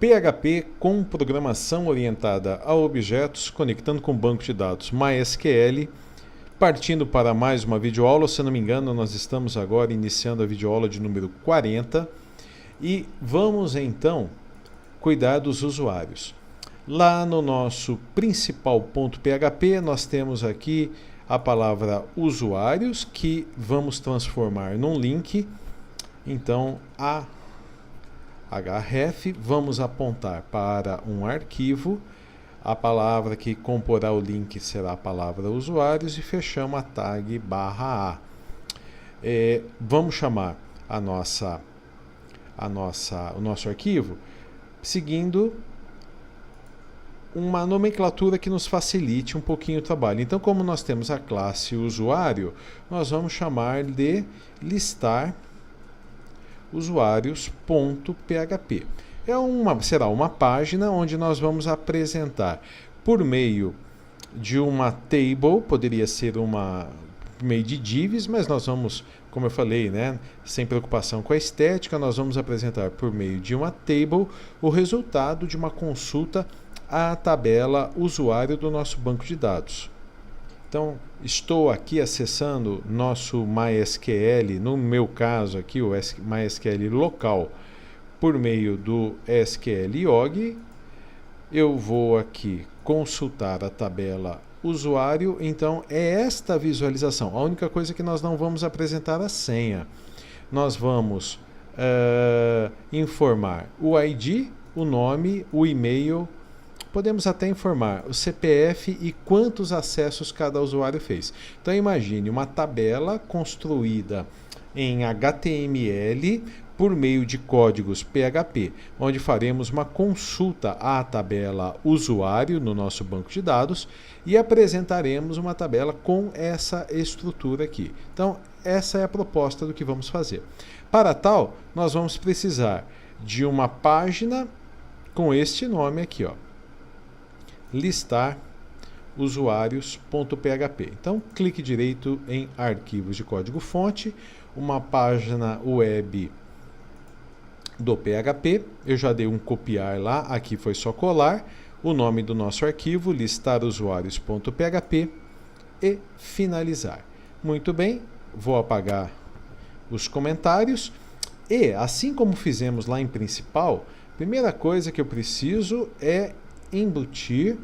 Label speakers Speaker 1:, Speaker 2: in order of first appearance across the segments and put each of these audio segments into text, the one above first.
Speaker 1: PHP com programação orientada a objetos, conectando com o banco de dados MySQL, partindo para mais uma videoaula. Se não me engano, nós estamos agora iniciando a videoaula de número 40 e vamos então cuidar dos usuários. Lá no nosso principal.php nós temos aqui a palavra usuários, que vamos transformar num link. Então, a href, vamos apontar para um arquivo, a palavra que comporá o link será a palavra usuários e fechamos a tag /a. Vamos chamar o nosso arquivo seguindo uma nomenclatura que nos facilite um pouquinho o trabalho. Então, como nós temos a classe usuário, nós vamos chamar de listar usuários.php. Será uma página onde nós vamos apresentar por meio de uma table, poderia ser por meio de divs, mas nós vamos, como eu falei, sem preocupação com a estética, nós vamos apresentar por meio de uma table o resultado de uma consulta à tabela usuário do nosso banco de dados. Então, estou aqui acessando nosso MySQL, no meu caso aqui o MySQL local, por meio do SQLiog. Eu vou aqui consultar a tabela usuário, então é esta visualização. A única coisa que nós não vamos apresentar a senha. Nós vamos informar o ID, o nome, o e-mail. Podemos até informar o CPF e quantos acessos cada usuário fez. Então imagine uma tabela construída em HTML por meio de códigos PHP, onde faremos uma consulta à tabela usuário no nosso banco de dados e apresentaremos uma tabela com essa estrutura aqui. Então essa é a proposta do que vamos fazer. Para tal, nós vamos precisar de uma página com este nome aqui, listar usuários.php. Então, clique direito em arquivos de código-fonte, uma página web do PHP. Eu já dei um copiar lá, aqui foi só colar o nome do nosso arquivo, listar usuários.php e finalizar. Muito bem, vou apagar os comentários e, assim como fizemos lá em principal, a primeira coisa que eu preciso é embutir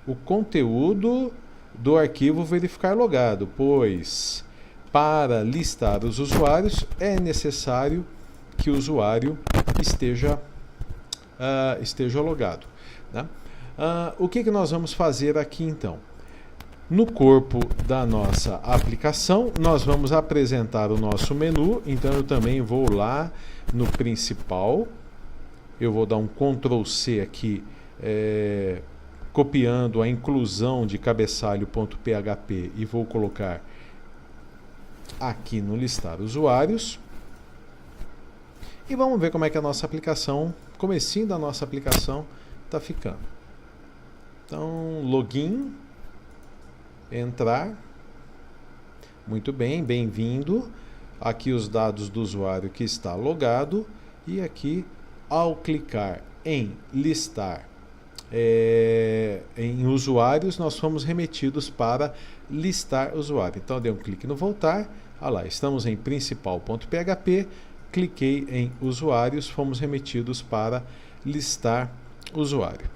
Speaker 1: o conteúdo do arquivo verificar logado, pois para listar os usuários é necessário que o usuário esteja logado. O que nós vamos fazer aqui então? No corpo da nossa aplicação, nós vamos apresentar o nosso menu, então eu também vou lá no principal, eu vou dar um Ctrl+C aqui, copiando a inclusão de cabeçalho.php e vou colocar aqui no listar usuários. E vamos ver como é que a nossa aplicação, comecinho da nossa aplicação, está ficando. Então, login, entrar, muito bem, bem-vindo. Aqui os dados do usuário que está logado e aqui, ao clicar em listar em usuários, nós fomos remetidos para listar usuário. Então, eu dei um clique no voltar, lá, estamos em principal.php, cliquei em usuários, fomos remetidos para listar usuário.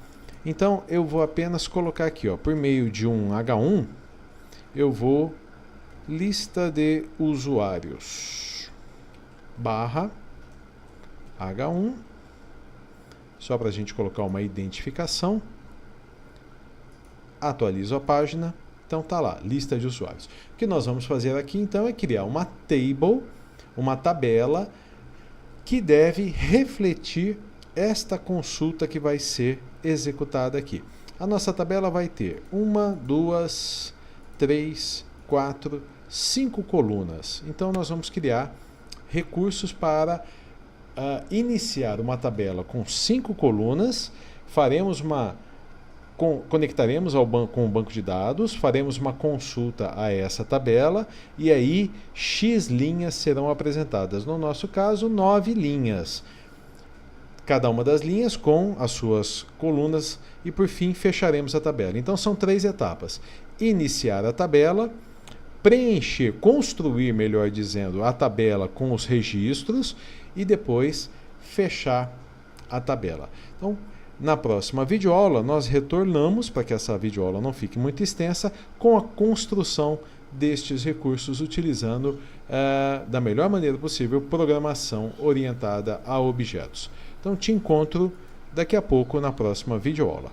Speaker 1: Então, eu vou apenas colocar aqui, por meio de um H1, eu vou lista de usuários /H1, só para a gente colocar uma identificação. Atualizo a página. Então tá lá, lista de usuários. O que nós vamos fazer aqui então é criar uma table, uma tabela que deve refletir esta consulta que vai ser executada aqui. A nossa tabela vai ter 1, 2, 3, 4, 5 colunas. Então nós vamos criar recursos para iniciar uma tabela com 5 colunas, conectaremos com o banco de dados, faremos uma consulta a essa tabela e aí X linhas serão apresentadas. No nosso caso, 9 linhas. cada uma das linhas com as suas colunas e, por fim, fecharemos a tabela. Então, são 3 etapas. Iniciar a tabela, preencher, construir, melhor dizendo, a tabela com os registros e depois fechar a tabela. Então, na próxima videoaula, nós retornamos, para que essa videoaula não fique muito extensa, com a construção destes recursos, utilizando da melhor maneira possível programação orientada a objetos. Então, te encontro daqui a pouco na próxima videoaula.